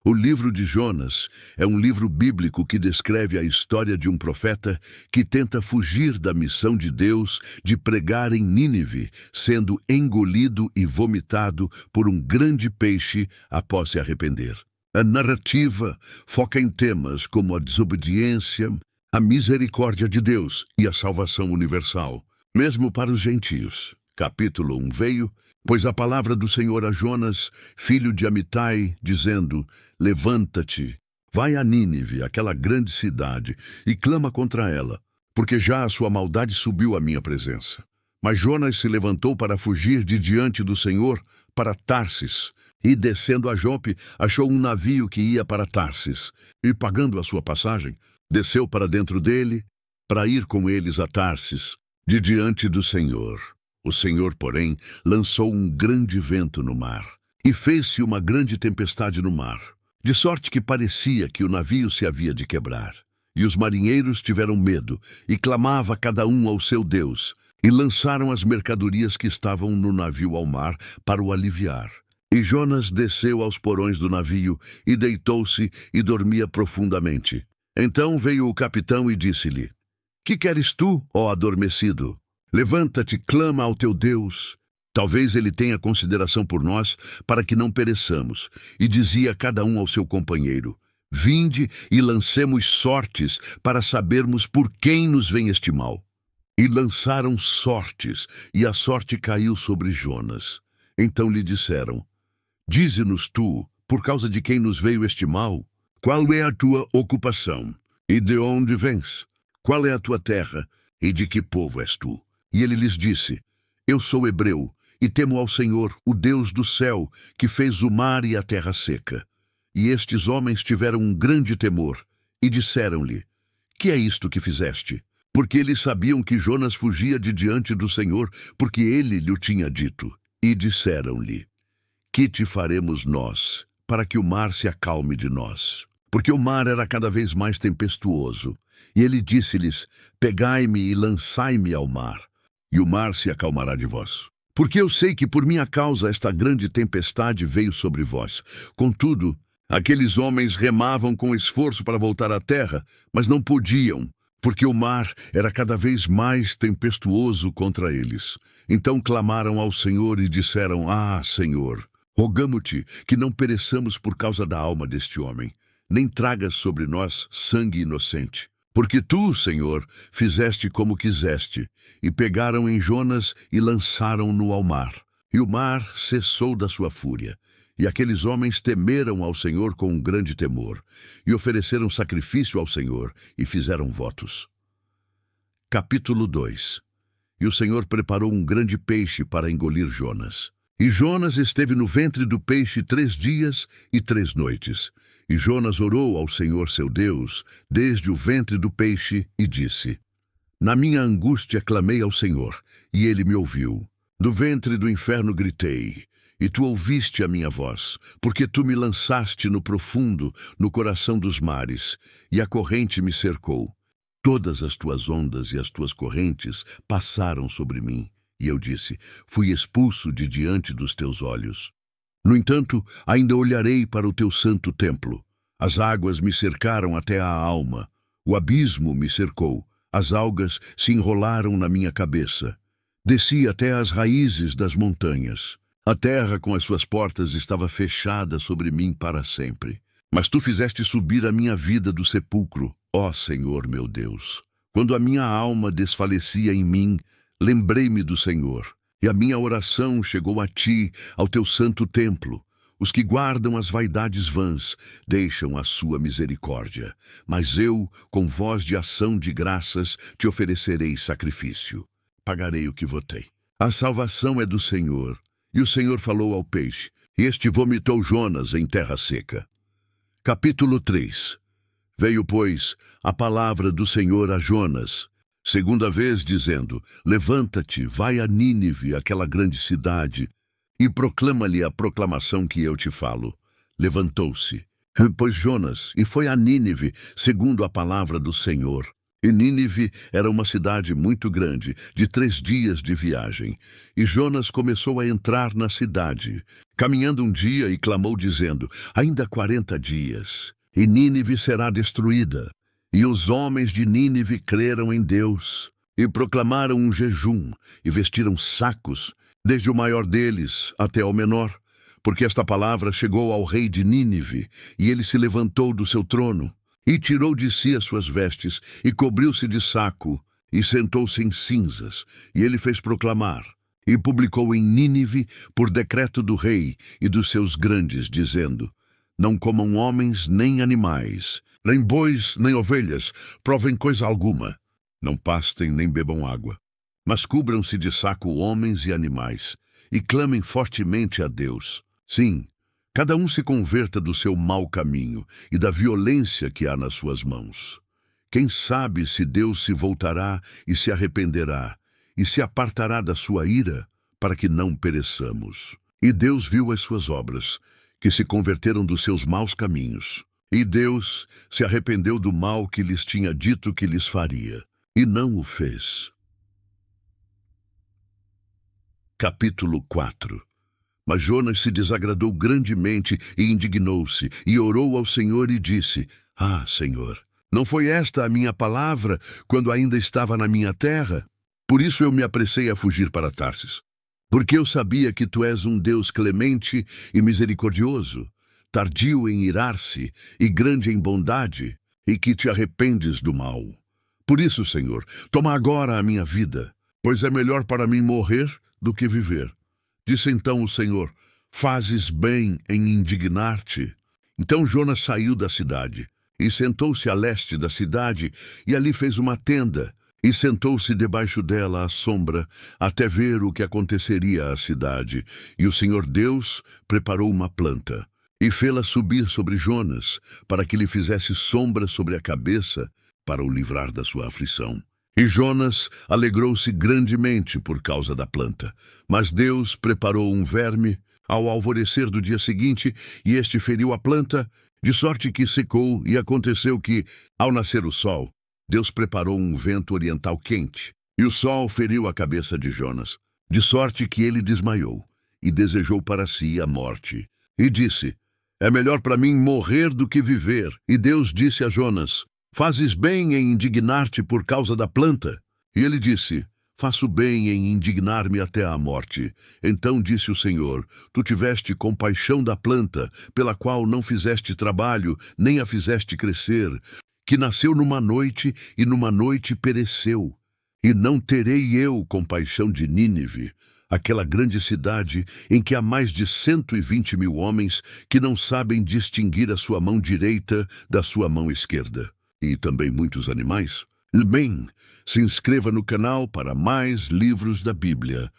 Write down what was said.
O livro de Jonas é um livro bíblico que descreve a história de um profeta que tenta fugir da missão de Deus de pregar em Nínive, sendo engolido e vomitado por um grande peixe após se arrepender. A narrativa foca em temas como a desobediência, a misericórdia de Deus e a salvação universal, mesmo para os gentios. Capítulo 1 veio, pois a palavra do Senhor a Jonas, filho de Amitai, dizendo: Levanta-te, vai a Nínive, aquela grande cidade, e clama contra ela, porque já a sua maldade subiu à minha presença. Mas Jonas se levantou para fugir de diante do Senhor para Tarsis, e descendo a Jope, achou um navio que ia para Tarsis, e pagando a sua passagem, desceu para dentro dele, para ir com eles a Tarsis, de diante do Senhor. O Senhor, porém, lançou um grande vento no mar, e fez-se uma grande tempestade no mar, de sorte que parecia que o navio se havia de quebrar. E os marinheiros tiveram medo, e clamava cada um ao seu Deus, e lançaram as mercadorias que estavam no navio ao mar para o aliviar. E Jonas desceu aos porões do navio, e deitou-se e dormia profundamente. Então veio o capitão e disse-lhe: Que queres tu, ó adormecido? Levanta-te, clama ao teu Deus. Talvez ele tenha consideração por nós, para que não pereçamos. E dizia cada um ao seu companheiro: Vinde e lancemos sortes, para sabermos por quem nos vem este mal. E lançaram sortes, e a sorte caiu sobre Jonas. Então lhe disseram: Dize-nos tu, por causa de quem nos veio este mal? Qual é a tua ocupação? E de onde vens? Qual é a tua terra? E de que povo és tu? E ele lhes disse: Eu sou hebreu, e temo ao Senhor, o Deus do céu, que fez o mar e a terra seca. E estes homens tiveram um grande temor, e disseram-lhe: Que é isto que fizeste? Porque eles sabiam que Jonas fugia de diante do Senhor, porque ele lhe tinha dito. E disseram-lhe: Que te faremos nós, para que o mar se acalme de nós? Porque o mar era cada vez mais tempestuoso. E ele disse-lhes: Pegai-me e lançai-me ao mar, e o mar se acalmará de vós. Porque eu sei que por minha causa esta grande tempestade veio sobre vós. Contudo, aqueles homens remavam com esforço para voltar à terra, mas não podiam, porque o mar era cada vez mais tempestuoso contra eles. Então clamaram ao Senhor e disseram: Ah, Senhor, rogamo-te que não pereçamos por causa da alma deste homem, nem tragas sobre nós sangue inocente. Porque tu, Senhor, fizeste como quiseste, e pegaram em Jonas e lançaram-no ao mar. E o mar cessou da sua fúria. E aqueles homens temeram ao Senhor com um grande temor, e ofereceram sacrifício ao Senhor, e fizeram votos. Capítulo 2. E o Senhor preparou um grande peixe para engolir Jonas. E Jonas esteve no ventre do peixe 3 dias e 3 noites. E Jonas orou ao Senhor seu Deus, desde o ventre do peixe, e disse: Na minha angústia clamei ao Senhor, e ele me ouviu. Do ventre do inferno gritei, e tu ouviste a minha voz, porque tu me lançaste no profundo, no coração dos mares, e a corrente me cercou. Todas as tuas ondas e as tuas correntes passaram sobre mim. E eu disse: Fui expulso de diante dos teus olhos. No entanto, ainda olharei para o teu santo templo. As águas me cercaram até a alma. O abismo me cercou. As algas se enrolaram na minha cabeça. Desci até as raízes das montanhas. A terra com as suas portas estava fechada sobre mim para sempre. Mas tu fizeste subir a minha vida do sepulcro, ó Senhor meu Deus. Quando a minha alma desfalecia em mim, lembrei-me do Senhor. E a minha oração chegou a ti, ao teu santo templo. Os que guardam as vaidades vãs deixam a sua misericórdia. Mas eu, com voz de ação de graças, te oferecerei sacrifício. Pagarei o que votei. A salvação é do Senhor. E o Senhor falou ao peixe, e este vomitou Jonas em terra seca. Capítulo 3. Veio, pois, a palavra do Senhor a Jonas, segunda vez, dizendo: Levanta-te, vai a Nínive, aquela grande cidade, e proclama-lhe a proclamação que eu te falo. Levantou-se, pois Jonas, e foi a Nínive, segundo a palavra do Senhor. E Nínive era uma cidade muito grande, de 3 dias de viagem. E Jonas começou a entrar na cidade, caminhando um dia, e clamou, dizendo: ainda 40 dias, e Nínive será destruída. E os homens de Nínive creram em Deus, e proclamaram um jejum, e vestiram sacos, desde o maior deles até ao menor, porque esta palavra chegou ao rei de Nínive, e ele se levantou do seu trono, e tirou de si as suas vestes, e cobriu-se de saco, e sentou-se em cinzas. E ele fez proclamar, e publicou em Nínive, por decreto do rei e dos seus grandes, dizendo: não comam homens nem animais, nem bois nem ovelhas, provem coisa alguma. Não pastem nem bebam água, mas cubram-se de saco homens e animais, e clamem fortemente a Deus. Sim, cada um se converta do seu mau caminho e da violência que há nas suas mãos. Quem sabe se Deus se voltará e se arrependerá, e se apartará da sua ira, para que não pereçamos. E Deus viu as suas obras, que se converteram dos seus maus caminhos. E Deus se arrependeu do mal que lhes tinha dito que lhes faria, e não o fez. Capítulo 4. Mas Jonas se desagradou grandemente e indignou-se, e orou ao Senhor e disse: ah, Senhor, não foi esta a minha palavra quando ainda estava na minha terra? Por isso eu me apressei a fugir para Tarsis, porque eu sabia que tu és um Deus clemente e misericordioso, tardio em irar-se e grande em bondade, e que te arrependes do mal. Por isso, Senhor, toma agora a minha vida, pois é melhor para mim morrer do que viver. Disse então o Senhor: fazes bem em indignar-te. Então Jonas saiu da cidade, e sentou-se a leste da cidade, e ali fez uma tenda, e sentou-se debaixo dela à sombra, até ver o que aconteceria à cidade. E o Senhor Deus preparou uma planta, e fê-la subir sobre Jonas, para que lhe fizesse sombra sobre a cabeça, para o livrar da sua aflição. E Jonas alegrou-se grandemente por causa da planta. Mas Deus preparou um verme ao alvorecer do dia seguinte, e este feriu a planta, de sorte que secou. E aconteceu que, ao nascer o sol, Deus preparou um vento oriental quente, e o sol feriu a cabeça de Jonas, de sorte que ele desmaiou, e desejou para si a morte. E disse: é melhor para mim morrer do que viver. E Deus disse a Jonas: fazes bem em indignar-te por causa da planta. E ele disse: faço bem em indignar-me até à morte. Então disse o Senhor: tu tiveste compaixão da planta, pela qual não fizeste trabalho, nem a fizeste crescer, que nasceu numa noite e numa noite pereceu. E não terei eu compaixão de Nínive, aquela grande cidade em que há mais de 120 mil homens que não sabem distinguir a sua mão direita da sua mão esquerda, e também muitos animais? Bem, se inscreva no canal para mais livros da Bíblia.